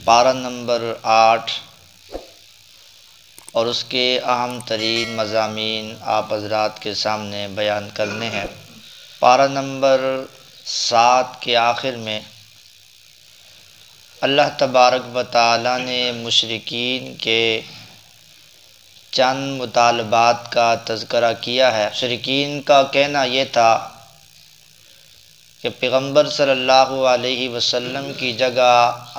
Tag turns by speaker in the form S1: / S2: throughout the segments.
S1: پارہ نمبر 8 اور اس کے اہم ترین مضامین آپ حضرات کے سامنے بیان کرنے ہیں۔ پارہ نمبر 7 کے آخر میں اللہ تبارک و تعالی نے مشرکین کے چند مطالبات کا تذکرہ کیا ہے۔ مشرکین کا کہنا یہ تھا کہ پیغمبر صلی اللہ علیہ وسلم کی جگہ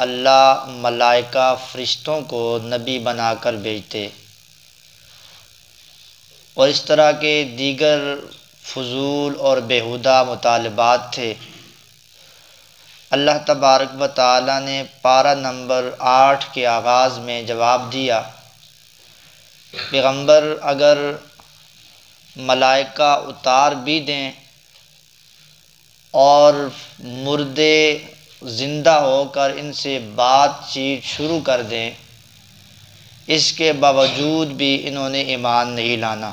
S1: اللہ ملائکہ فرشتوں کو نبی بنا کر بھیجتے، اور اس طرح کے دیگر فضول اور بیہودہ مطالبات تھے۔ اللہ تبارک و تعالی نے پارہ نمبر 8 کے آغاز میں جواب دیا، پیغمبر اگر ملائکہ اتار بھی دیں اور مردے زندہ ہو کر ان سے بات چیت شروع کر دیں، اس کے باوجود بھی انہوں نے ایمان نہیں لانا،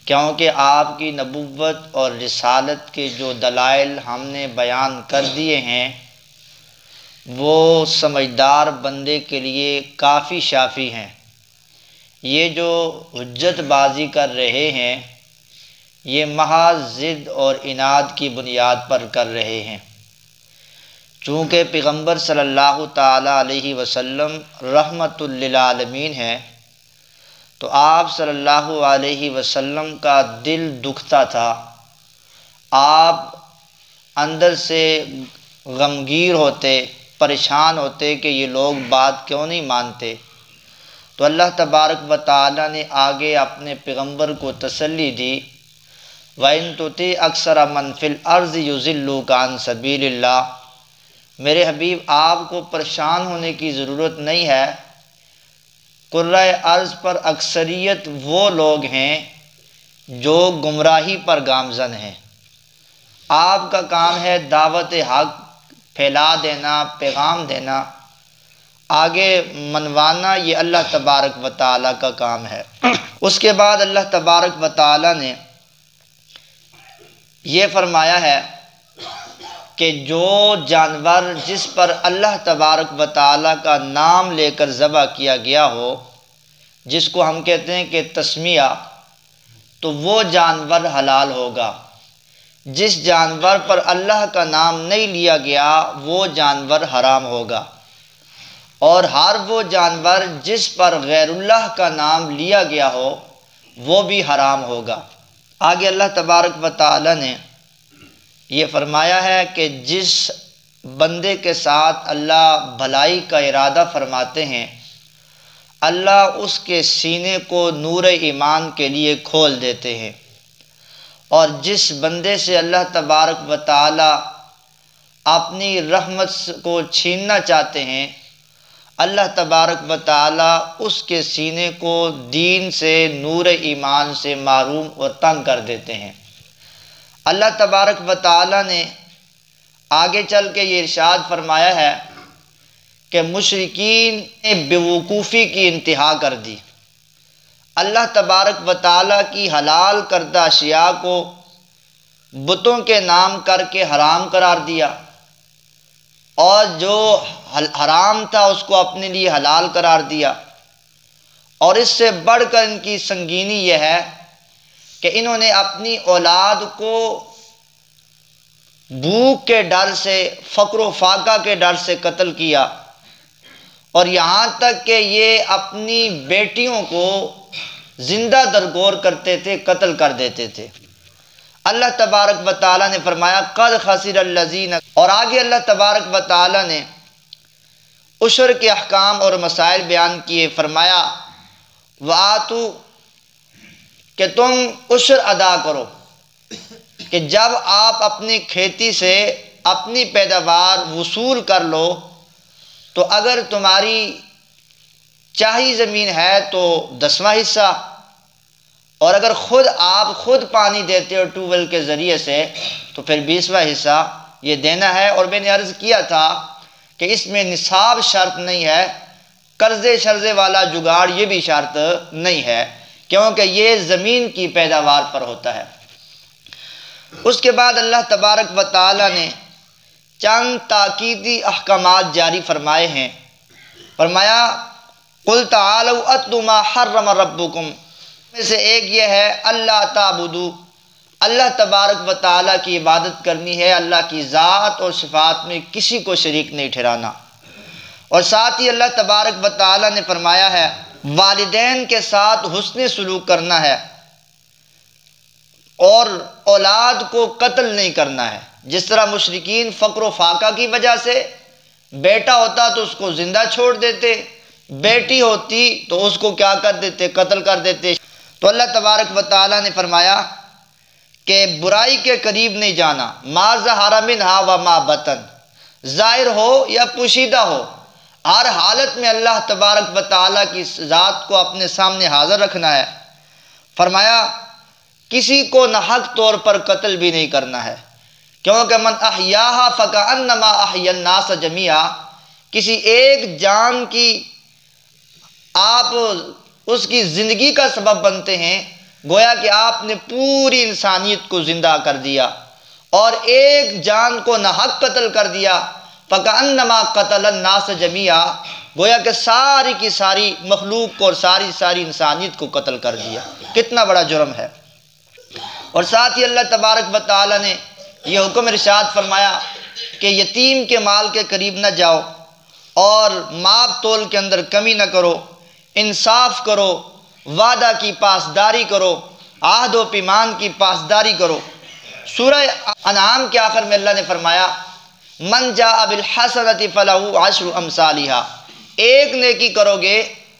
S1: کیونکہ آپ کی نبوت اور رسالت کے جو دلائل ہم نے بیان کر دیے ہیں وہ سمجھدار بندے کے لیے کافی شافی ہیں۔ یہ جو حجت بازی کر رہے ہیں یہ محض ضد اور عناد کی بنیاد پر کر رہے ہیں۔ چونکہ پیغمبر صلی اللہ تعالی علیہ وسلم رحمت للعالمین ہیں تو آپ صلی اللہ علیہ وسلم کا دل دکھتا تھا، آپ اندر سے غمگیر ہوتے، پریشان ہوتے کہ یہ لوگ بات کیوں نہیں مانتے۔ تو اللہ تبارک و تعالی نے آگے اپنے پیغمبر کو تسلی دی، وَإِن تُطِعْ أَكْثَرَ مَنْ فِي الْأَرْضِ يُضِلُّوكَ عَنْ سَبِيلِ اللَّهِ۔ میرے حبیب آپ کو پریشان ہونے کی ضرورت نہیں ہے، کرۂ ارض پر اکثریت وہ لوگ ہیں جو گمراہی پر گامزن ہیں۔ آپ کا کام ہے دعوت حق پھیلا دینا، پیغام دینا، آگے منوانا، یہ اللہ تبارک و تعالیٰ کا کام ہے۔ اس کے بعد اللہ تبارک و تعالیٰ نے یہ فرمایا ہے کہ جو جانور جس پر اللہ تبارک و تعالیٰ کا نام لے کر ذبح کیا گیا ہو، جس کو ہم کہتے ہیں کہ تسمیہ، تو وہ جانور حلال ہوگا۔ جس جانور پر اللہ کا نام نہیں لیا گیا وہ جانور حرام ہوگا، اور ہر وہ جانور جس پر غیر اللہ کا نام لیا گیا ہو وہ بھی حرام ہوگا۔ آگے اللہ تبارک و تعالی نے یہ فرمایا ہے کہ جس بندے کے ساتھ اللہ بھلائی کا ارادہ فرماتے ہیں اللہ اس کے سینے کو نور ایمان کے لیے کھول دیتے ہیں، اور جس بندے سے اللہ تبارک و تعالی اپنی رحمت کو چھیننا چاہتے ہیں اللہ تبارک و تعالی اس کے سینے کو دین سے، نور ایمان سے محروم اور تنگ کر دیتے ہیں۔ اللہ تبارک و تعالی نے آگے چل کے یہ ارشاد فرمایا ہے کہ مشرکین نے بیوقوفی کی انتہا کر دی، اللہ تبارک و تعالی کی حلال کردہ اشیاء کو بتوں کے نام کر کے حرام قرار دیا، اور جو حرام تھا اس کو اپنے لیے حلال قرار دیا، اور اس سے بڑھ کر ان کی سنگینی یہ ہے کہ انہوں نے اپنی اولاد کو بھوک کے ڈر سے، فقر و فاقہ کے ڈر سے قتل کیا، اور یہاں تک کہ یہ اپنی بیٹیوں کو زندہ درگور کرتے تھے، قتل کر دیتے تھے۔ اللہ تبارک و تعالی نے فرمایا قد خسر الذین، اور آگے اللہ تبارک و تعالی نے عشر کے احکام اور مسائل بیان کیے، فرمایا وآتوا، کہ تم عشر ادا کرو، کہ جب آپ اپنی کھیتی سے اپنی پیداوار وصول کر لو تو اگر تمہاری چاہی زمین ہے تو 10واں حصہ، اور اگر آپ خود پانی دیتے ہو ٹیوب ویل کے ذریعے سے تو پھر 20واں حصہ یہ دینا ہے۔ اور میں نے عرض کیا تھا کہ اس میں نصاب شرط نہیں ہے، قرضے شرضے والا جگاڑ یہ بھی شرط نہیں ہے، کیونکہ یہ زمین کی پیداوار پر ہوتا ہے۔ اس کے بعد اللہ تبارک و تعالی نے چند تاکیدی احکامات جاری فرمائے ہیں۔ فرمایا قل تعالوا اتل ما حرم ربکم، میں سے ایک یہ ہے اللہ تعبدو، اللہ تبارک و تعالیٰ کی عبادت کرنی ہے، اللہ کی ذات اور صفات میں کسی کو شریک نہیں ٹھہرانا۔ اور ساتھ ہی اللہ تبارک و تعالیٰ نے فرمایا ہے والدین کے ساتھ حسن سلوک کرنا ہے اور اولاد کو قتل نہیں کرنا ہے۔ جس طرح مشرکین فقر و فاقہ کی وجہ سے بیٹا ہوتا تو اس کو زندہ چھوڑ دیتے، بیٹی ہوتی تو اس کو کیا کر دیتے؟ قتل کر دیتے۔ تو اللہ تبارک و تعالیٰ نے فرمایا کہ برائی کے قریب نہیں جانا، ما ظہر منہا و ما بطن، ظاہر ہو یا پوشیدہ ہو، ہر حالت میں اللہ تبارک و تعالیٰ کی ذات کو اپنے سامنے حاضر رکھنا ہے۔ فرمایا کسی کو ناحق طور پر قتل بھی نہیں کرنا ہے، کیونکہ من احیاہا فکأنما احیا الناس جمیعا، کسی ایک جان کی آپ اس کی زندگی کا سبب بنتے ہیں، گویا کہ آپ نے پوری انسانیت کو زندہ کر دیا، اور ایک جان کو ناحق قتل کر دیا، فکأنما قتل الناس جمیعا، گویا کہ ساری کی ساری مخلوق کو اور ساری انسانیت کو قتل کر دیا۔ کتنا بڑا جرم ہے۔ اور ساتھ ہی اللہ تبارک و تعالیٰ نے یہ حکم ارشاد فرمایا کہ یتیم کے مال کے قریب نہ جاؤ، اور ماپ تول کے اندر کمی نہ کرو، انصاف کرو، وعدہ کی پاسداری کرو، عہد و پیمان کی پاسداری کرو۔ سورہ انعام کے آخر میں اللہ نے فرمایا من جاء بالحسنۃ فلہ عشر امثالھا، ایک نیکی کرو گے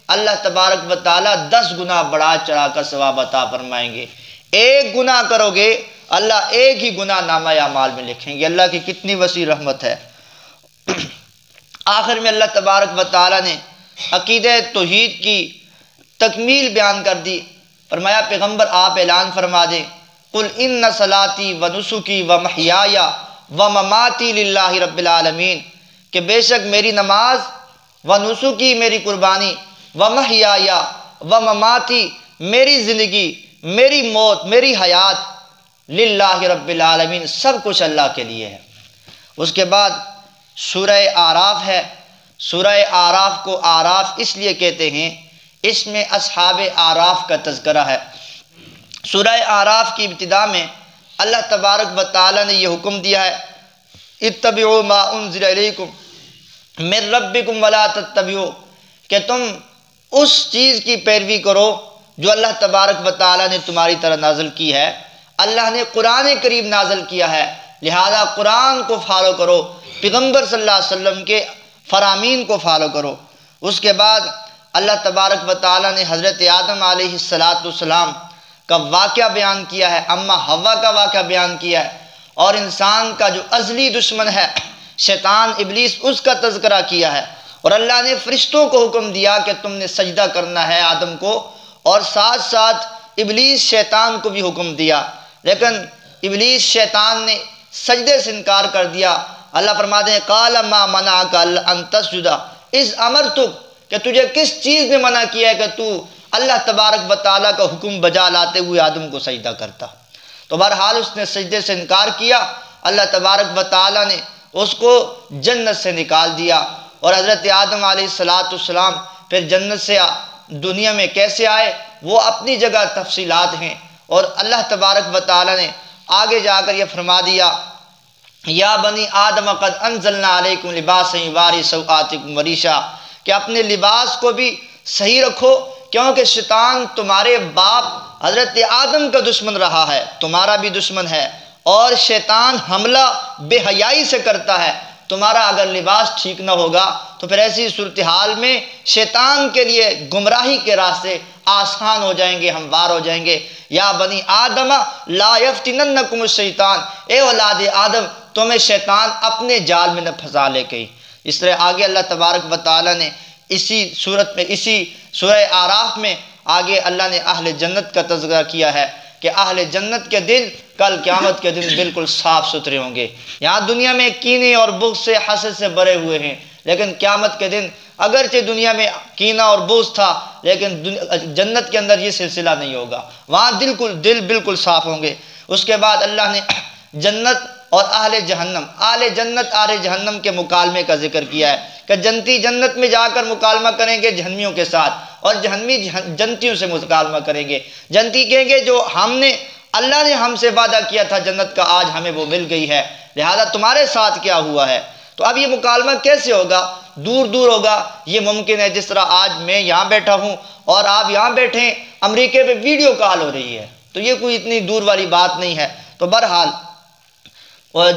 S1: اللہ تبارک و تعالیٰ 10 گنا بڑھا چڑھا کر ثواب عطا فرمائیں گے، ایک گناہ کرو گے اللہ ایک ہی گناہ نامہ اعمال میں لکھیں گے۔ اللہ کی کتنی وسیع رحمت ہے۔ آخر میں اللہ تبارک و تعالیٰ نے عقیدہ توحید کی تکمیل بیان کر دی۔ فرمایا پیغمبر آپ اعلان فرما دیں قل ان صلاتی و نسکی و محیای و مماتی للہ رب العالمین، کہ بے شک میری نماز و نسکی میری قربانی، و محیای و مماتی میری زندگی، میری موت، میری حیات، للہ رب العالمین، سب کچھ اللہ کے لیے ہے۔ اس کے بعد سورہ آراف ہے۔ سورہ آراف کو آراف اس لیے کہتے ہیں، اس میں اصحاب آراف کا تذکرہ ہے۔ سورہ آراف کی ابتدا میں اللہ تبارک و تعالیٰ نے یہ حکم دیا ہے اتبعوا ما انزل الیکم من ربکم ولا تتبعوا، کہ تم اس چیز کی پیروی کرو جو اللہ تبارک و تعالیٰ نے تمہاری طرح نازل کی ہے۔ اللہ نے قرآن کریم نازل کیا ہے، لہذا قرآن کو فالو کرو، پیغمبر صلی اللہ علیہ وسلم کے فرامین کو فالو کرو۔ اس کے بعد اللہ تبارک و تعالیٰ نے حضرت آدم علیہ السلام کا واقعہ بیان کیا ہے، اماں حوا کا واقعہ بیان کیا ہے، اور انسان کا جو ازلی دشمن ہے شیطان ابلیس، اس کا تذکرہ کیا ہے۔ اور اللہ نے فرشتوں کو حکم دیا کہ تم نے سجدہ کرنا ہے آدم کو، اور ساتھ ساتھ ابلیس شیطان کو بھی حکم دیا، لیکن ابلیس شیطان نے سجدے سے انکار کر دیا۔ اللہ فرماتے ہیں قال ما منعک ان تسجد اذ امرتک، کہ تجھے کس چیز نے منع کیا ہے کہ تو اللہ تبارک و تعالیٰ کا حکم بجا لاتے ہوئے آدم کو سجدہ کرتا۔ تو بہرحال اس نے سجدے سے انکار کیا، اللہ تبارک و تعالیٰ نے اس کو جنت سے نکال دیا، اور حضرت آدم علیہ السلام پھر جنت سے دنیا میں کیسے آئے وہ اپنی جگہ تفصیلات ہیں۔ اور اللہ تبارک و تعالیٰ نے آگے جا کر یہ فرما دیا یا بنی آدم قد انزلنا علیکم لباسا یواری سوآتکم وریشا، کہ اپنے لباس کو بھی صحیح رکھو، کیونکہ شیطان تمہارے باپ حضرت آدم کا دشمن رہا ہے، تمہارا بھی دشمن ہے، اور شیطان حملہ بے حیائی سے کرتا ہے۔ تمہارا اگر لباس ٹھیک نہ ہوگا تو پھر ایسی صورتحال میں شیطان کے لیے گمراہی کے راستے آسان ہو جائیں گے، ہموار ہو جائیں گے۔ یا بنی آدم لا یفتننکم الشیطان، اے اولاد آدم تمہیں شیطان اپنے جال میں نہ پھنسا لے گئی۔ اس طرح آگے اللہ تبارک و تعالیٰ نے اسی صورت میں، اسی سورہ آراف میں آگے اللہ نے اہل جنت کا تذکرہ کیا ہے کہ اہل جنت کے دل کل قیامت کے دن بالکل صاف ستھرے ہوں گے۔ یہاں دنیا میں کینے اور بغض سے، حسد سے بھرے ہوئے ہیں، لیکن قیامت کے دن اگرچہ دنیا میں کینہ اور بغض تھا لیکن جنت کے اندر یہ سلسلہ نہیں ہوگا، وہاں دل بالکل صاف ہوں گے۔ اس کے بعد اللہ نے جنت اور اہل جہنم، اہل جنت اہل جہنم کے مکالمے کا ذکر کیا ہے کہ جنتی جنت میں جا کر مکالمہ کریں گے جہنمیوں کے ساتھ، اور جہنمی جنتیوں سے مکالمہ کریں گے۔ جنتی کہیں گے جو اللہ نے ہم سے وعدہ کیا تھا جنت کا، آج ہمیں وہ مل گئی ہے، لہذا تمہارے ساتھ کیا ہوا ہے؟ تو اب یہ مکالمہ کیسے ہوگا؟ دور دور ہوگا۔ یہ ممکن ہے جس طرح آج میں یہاں بیٹھا ہوں اور آپ یہاں بیٹھیں، امریکہ پہ ویڈیو کال ہو رہی ہے، تو یہ کوئی اتنی دور والی بات نہیں ہے۔ تو بہرحال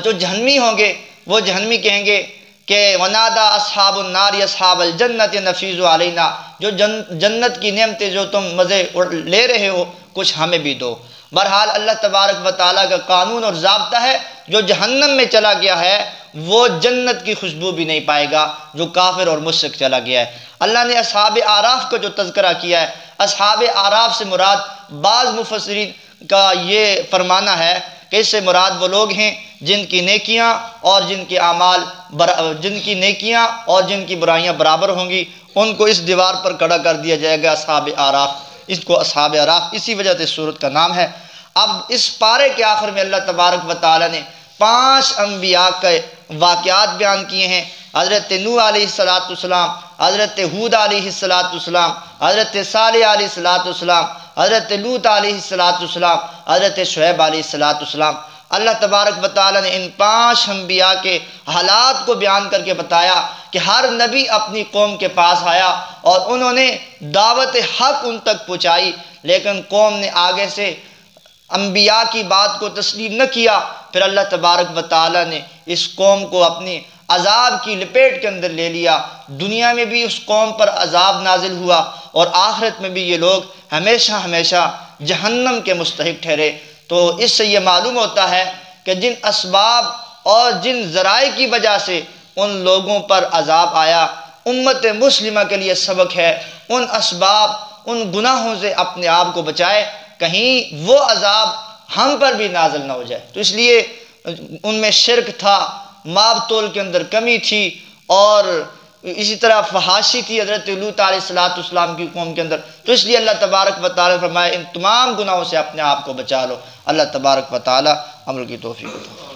S1: جو جہنمی ہوں گے وہ جہنمی کہیں گے کہ وَنَادَى أَصْحَابُ النَّارِ أَصْحَابَ الْجَنَّةِ نَفِیضُ عَلَيْنَا، جو جنت کی نعمتیں جو تم مزے لے رہے ہو کچھ ہمیں بھی دو۔ بہرحال اللہ تبارک و تعالیٰ کا قانون اور ضابطہ ہے، جو جہنم میں چلا گیا ہے وہ جنت کی خوشبو بھی نہیں پائے گا جو کافر اور مشرک چلا گیا ہے۔ اللہ نے اصحاب اعراف کا جو تذکرہ کیا ہے، اصحاب اعراف سے مراد بعض مفسرین کا یہ فرمانا ہے کہ اس سے مراد وہ لوگ ہیں جن کی نیکیاں اور جن کی برائیاں برابر ہوں گی، ان کو اس دیوار پر کھڑا کر دیا جائے گا اصحاب اعراف۔ اس کو اصحاب اعراف اسی وجہ سے سورت کا نام ہے۔ اب اس پارے کے آخر میں اللہ تبارک و تعالیٰ نے 5 انبیاء کے واقعات بیان کیے ہیں۔ حضرت نوح علیہ السلام، حضرت ہود علیہ السلام، حضرت صالح علیہ السلام، حضرت لوط علیہ السلام، حضرت شعیب علیہ السلام۔ اللہ تبارک و تعالیٰ نے ان 5 انبیاء کے حالات کو بیان کر کے بتایا کہ ہر نبی اپنی قوم کے پاس آیا اور انہوں نے دعوت حق ان تک پہنچائی، لیکن قوم نے آگے سے انبیاء کی بات کو تسلیم نہ کیا۔ پھر اللہ تبارک و تعالیٰ نے اس قوم کو اپنی عذاب کی لپیٹ کے اندر لے لیا۔ دنیا میں بھی اس قوم پر عذاب نازل ہوا اور آخرت میں بھی یہ لوگ ہمیشہ ہمیشہ جہنم کے مستحق ٹھہرے۔ تو اس سے یہ معلوم ہوتا ہے کہ جن اسباب اور جن ذرائع کی وجہ سے ان لوگوں پر عذاب آیا، امت مسلمہ کے لیے سبق ہے ان اسباب، ان گناہوں سے اپنے آپ کو بچائے، کہیں وہ عذاب ہم پر بھی نازل نہ ہو جائے۔ تو اس لیے ان میں شرک تھا، ماب تول کے اندر کمی تھی، اور اسی طرح فحاشی تھی حضرت لوط علیہ السلام کی قوم کے اندر۔ تو اس لیے اللہ تبارک و تعالیٰ فرمائے ان تمام گناہوں سے اپنے آپ کو بچا لو۔ اللہ تبارک و تعالیٰ عمل کی توفیق عطا فرمائے۔